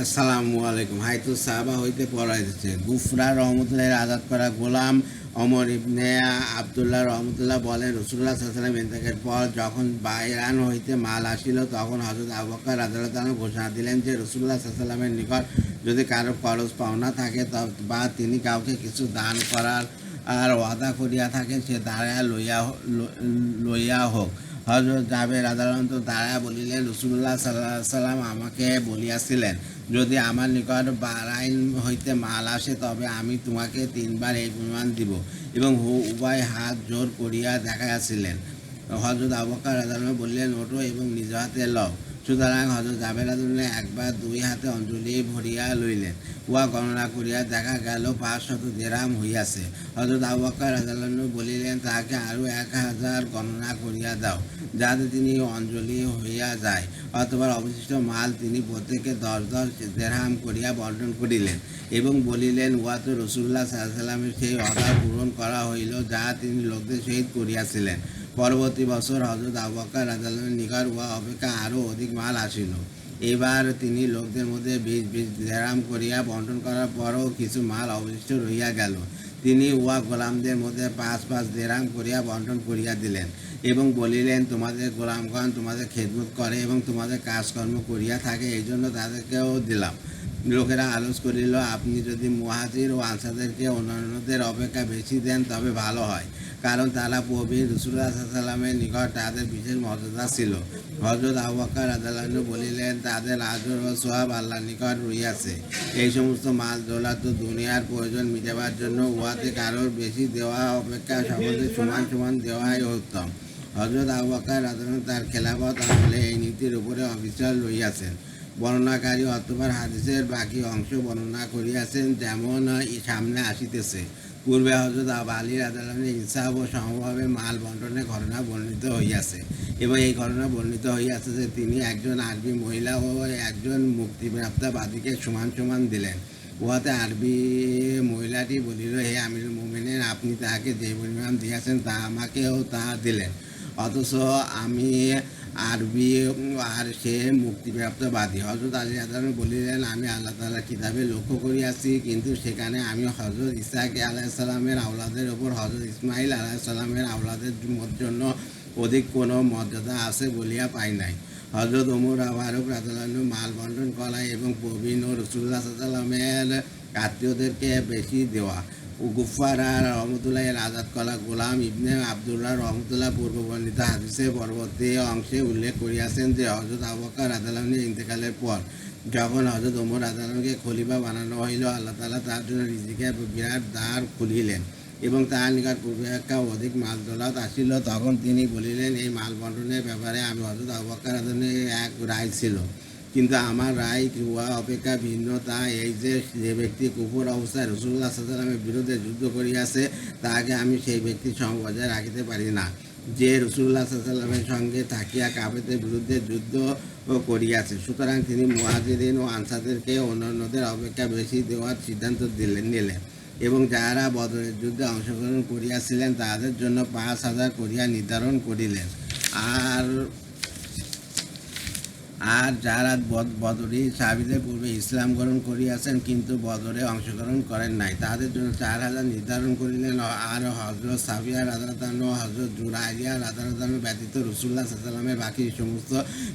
আসসালামু আলাইকুম। হাইতু সাহাবা হইতে পড়াইতেছে গুফরা রহমতুল্লাহ আজাদ করা গোলাম অমর ইবনে আবদুল্লাহ রহমতুল্লাহ বলেন, রসুল্লাহ সাল্লাম ইন্তেকালের পর যখন বাইরান হইতে মাল আসিল, তখন হযরত আবু বকর রাদিয়াল্লাহু তাআলা ঘোষণা দিলেন যে রসুল্লাহ সাল্লামের নিকট যদি কারো খরচ পাওনা থাকে বা তিনি কাউকে কিছু দান করার ওয়াদা করিয়া থাকেন, সে দাঁড়ায়া লইয়া হোক। হযরত জাবের রাদিয়াল্লাহু দাঁড়ায়া বলিলেন, রাসূলুল্লাহ সাল্লাল্লাহু আলাইহি সাল্লাম আমাকে বলিয়াছিলেন, যদি আমার নিকট বাহরাইন হইতে মাল আসে তবে আমি তোমাকে 3 বার এই পরিমাণ দিব, এবং উভয় হাত জোর করিয়া দেখাইয়াছিলেন। হযরত আবু বকর রাদিয়াল্লাহু বললেন, ওঠো এবং নিজ হাতে লও। সুতরাং হযরত জাবের রাদিয়াল্লাহু একবার 2 হাতে অঞ্জলি ভরিয়া লইলেন। উহা গণনা করিয়া দেখা গেল 500 দিরহাম হইয়াছে। হযরত আবু বকর রাদিয়াল্লাহু বলিলেন, তাহাকে আরো 1000 গণনা করিয়া দাও, যাতে তিনি অঞ্জলি হইয়া যায়। অতঃপর অবশিষ্ট মাল তিনি প্রত্যেকে 10 দিরহাম করিয়া বন্টন করিলেন এবং বলিলেন, উহা তো রাসূলুল্লাহ সাল্লাল্লাহু আলাইহি ওয়াসাল্লামের সেই অর্ডার পূরণ করা হইল যা তিনি লোকদের সহিত করিয়াছিলেন। পরবর্তী বছর হযরত আবু বকর রাদিয়াল্লাহুর নিকট উহা অপেক্ষা আরও অধিক মাল আসিল। এবার তিনি লোকদের মধ্যে 20 দিরহাম করিয়া বন্টন করার পরও কিছু মাল অবশিষ্ট রহিয়া গেল। তিনি উহা গোলামদের মধ্যে 5 দিরহাম করিয়া বন্টন করিয়া দিলেন এবং বলিলেন, তোমাদের গোলামগণ তোমাদের খেদমত করে এবং তোমাদের কাজকর্ম করিয়া থাকে, এই জন্য তাদেরকেও দিলাম। লোকেরা আলোচ করিল, আপনি যদি মুহাজির ও আনসারদেরকে অন্যান্যদের অপেক্ষা বেশি দেন তবে ভালো হয়, কারণ তারা প্রবীণ। রাসূলুল্লাহ সাল্লাল্লাহু আলাইহি ওয়াসাল্লামের নিকট তাদের বিশেষ মর্যাদা ছিল। হযরত আবু বকর রাদিয়াল্লাহু বলিলেন, তাদের আজর ও সওয়াব আল্লাহর নিকট রহিয়াছে। এই সমস্ত মাল দৌলত তো দুনিয়ার প্রয়োজন মিটাবার জন্য, উহাতে কারোর বেশি দেওয়া অপেক্ষা সকলকে সমান সমান দেওয়াই উত্তম। হযরত আবু বকর রাদিয়াল্লাহু তার খেলাফত আমলে এই নীতির উপরে অবিচল রহিয়াছেন। বর্ণনাকারী অতঃপর হাদিসের বাকি অংশ বর্ণনা করিয়াছেন, যেমন সামনে আসিতেছে। পূর্বে হযরত আলী রাদিয়াল্লাহু ইনসাফ ও সমভাবে মাল বন্টনের ঘটনা বর্ণিত হইয়াছে, এবং এই ঘটনা বর্ণিত হইয়াছে যে তিনি একজন আরবি মহিলা ও একজন মুক্তিপ্রাপ্ত বাদীকে সমান সমান দিলেন। উহাতে আরবি মহিলাটি বলিল, হে আমিরুল মুমিনিন, আপনি তাহাকে যে পরিমাণ দিয়াছেন তা আমাকেও তাহা দিলেন, অথচ আমি আরবি আর সে মুক্তিপ্রাপ্ত বাদী। হযরত আলী রাদিয়াল্লাহু বলিলেন, আমি আল্লাহ তাআলার কিতাবে লক্ষ্য করিয়াছি, কিন্তু সেখানে আমি হযরত ইসহাক আলাইহিস সালামের আওলাদের উপর হযরত ইসমাঈল আলাইহিস সালামের আওলাদের জন্য অধিক কোনো মর্যাদা আছে বলিয়া পাই নাই। হযরত ওমর ফারুক রাদিয়াল্লাহু মাল বন্টন করা এবং প্রবীণ ও রাসূলুল্লাহ সাল্লাল্লাহু আলাইহি ওয়াসাল্লামের আত্মীয়দেরকে বেশি দেওয়া। গুফারা রহমতুল্লাহ আজাদ করা গোলাম ইবনে আবদুল্লাহ রহমতুল্লাহ পূর্ব বর্ণিত হাদিসের পরবর্তী অংশে উল্লেখ করিয়াছেন যে হযরত আবু বকর রাদিয়াল্লাহুর ইন্তেকালের পর যখন হযরত ওমর রাদিয়াল্লাহুকে খলিফা বানানো হইল, আল্লাহ তাআলা তার জন্য রিজিকের বিরাট দ্বার খুলিলেন এবং তাহার নিকট পূর্বাপেক্ষা অধিক মাল দৌলত আসিল। তখন তিনি বলিলেন, এই মাল বন্টনের ব্যাপারে আমি হযরত আবু বকর রাদিয়াল্লাহুর এক রায় ছিল, কিন্তু আমার রায় উহা অপেক্ষা ভিন্ন। তা এই যে ব্যক্তি কুফর অবস্থায় রাসূলুল্লাহ সাল্লাল্লাহু আলাইহি ওয়াসাল্লামের বিরুদ্ধে যুদ্ধ করিয়াছে, তাহাকে আমি সেই ব্যক্তির সঙ্গ বজায় রাখিতে পারি না যে রাসূলুল্লাহ সাল্লাল্লাহু আলাইহি ওয়াসাল্লামের সঙ্গে থাকিয়া কাফেরদের বিরুদ্ধে যুদ্ধ করিয়াছে। সুতরাং তিনি মুহাজিরিন ও আনসারদেরকে অন্যান্যদের অপেক্ষা বেশি দেওয়ার সিদ্ধান্ত নিলেন এবং যাহারা বদরের যুদ্ধে অংশগ্রহণ করিয়াছিলেন তাহাদের জন্য 5000 করিয়া নির্ধারণ করিলেন। আর যারা বদরি সাহাবীদের পূর্বে ইসলাম গ্রহণ করিয়াছেন কিন্তু বদরে অংশগ্রহণ করেন নাই, তাদের জন্য 4000 নির্ধারণ করিলেন। আর হযরত সাফিয়া রাদিয়াল্লাহু আনহা ও হযরত জুরাইরিয়া রাদিয়াল্লাহু আনহা ব্যতীত রাসূলুল্লাহ সাল্লাল্লাহু আলাইহি ওয়াসাল্লামের বাকি সমস্ত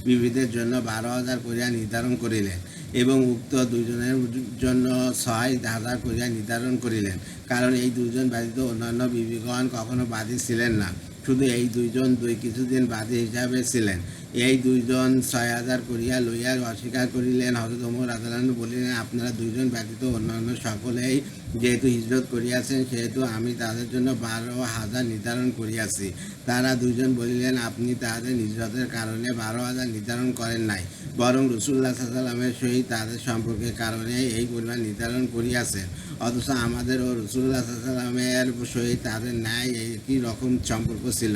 বিবিদের জন্য 12000 করিয়া নির্ধারণ করিলেন এবং উক্ত দুইজনের জন্য 6000 করিয়া নির্ধারণ করিলেন, কারণ এই দুইজন ব্যতীত অন্যান্য বিবিগণ কখনো বাদী ছিলেন না, শুধু এই দুইজন কিছুদিন বাদী হিসাবে ছিলেন। এই দুইজন 6000 করিয়া লইয়া অস্বীকার করিলেন। হযরত ওমর রাদিয়াল্লাহু আনহু বলিলেন, আপনারা দুইজন ব্যতীত অন্যান্য সকলেই যেহেতু হিজরত করিয়াছেন, সেহেতু আমি তাদের জন্য 12000 নির্ধারণ করিয়াছি। তারা দুইজন বলিলেন, আপনি তাদের হিজরতের কারণে 12000 নির্ধারণ করেন নাই, বরং রাসূলুল্লাহ সাল্লাল্লাহু আলাইহি ওয়াসাল্লামের সহিত তাদের সম্পর্কের কারণে এই পরিমাণ নির্ধারণ করিয়াছেন, অথচ আমাদের ও রাসূলুল্লাহ সাল্লাল্লাহু আলাইহি ওয়াসাল্লামের সহিত তাদের ন্যায় একই রকম সম্পর্ক ছিল।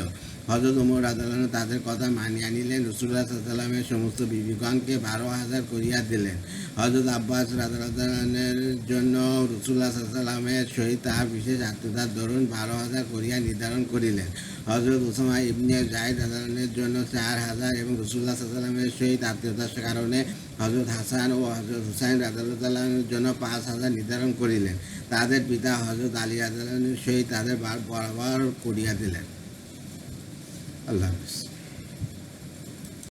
হজরত ওমর রাদিয়াল্লাহু আনহু তাদের কথা মানিয়া নিলেন। রাসূলুল্লাহ সাল্লাল্লাহু আলাইহি ওয়াসাল্লামের সমস্ত বিবিগণকে 12,000 করিয়া দিলেন। হজরত আব্বাস রাদিয়াল্লাহু আনহুর জন্য রাসূলুল্লাহ সাল্লাল্লাহু আলাইহি ওয়াসাল্লামের সহিত তাহার বিশেষ আত্মীয়তার দরুন 12,000 করিয়া নির্ধারণ করিলেন। হজরত উসামা ইবনে যায়েদ রাদিয়াল্লাহু আনহুর জন্য 4,000 এবং রাসূলুল্লাহ সাল্লাল্লাহু আলাইহি ওয়াসাল্লামের সহিত আত্মীয়তার কারণে হজরত হাসান ও হজরত হুসাইন রাদিয়াল্লাহু আনহুর জন্য 5,000 নির্ধারণ করিলেন। তাদের পিতা হজরত আলী রাদিয়াল্লাহু আনহুর সহিত তাদের বরাবর করিয়া দিলেন। আল্লাহ হাফেজ।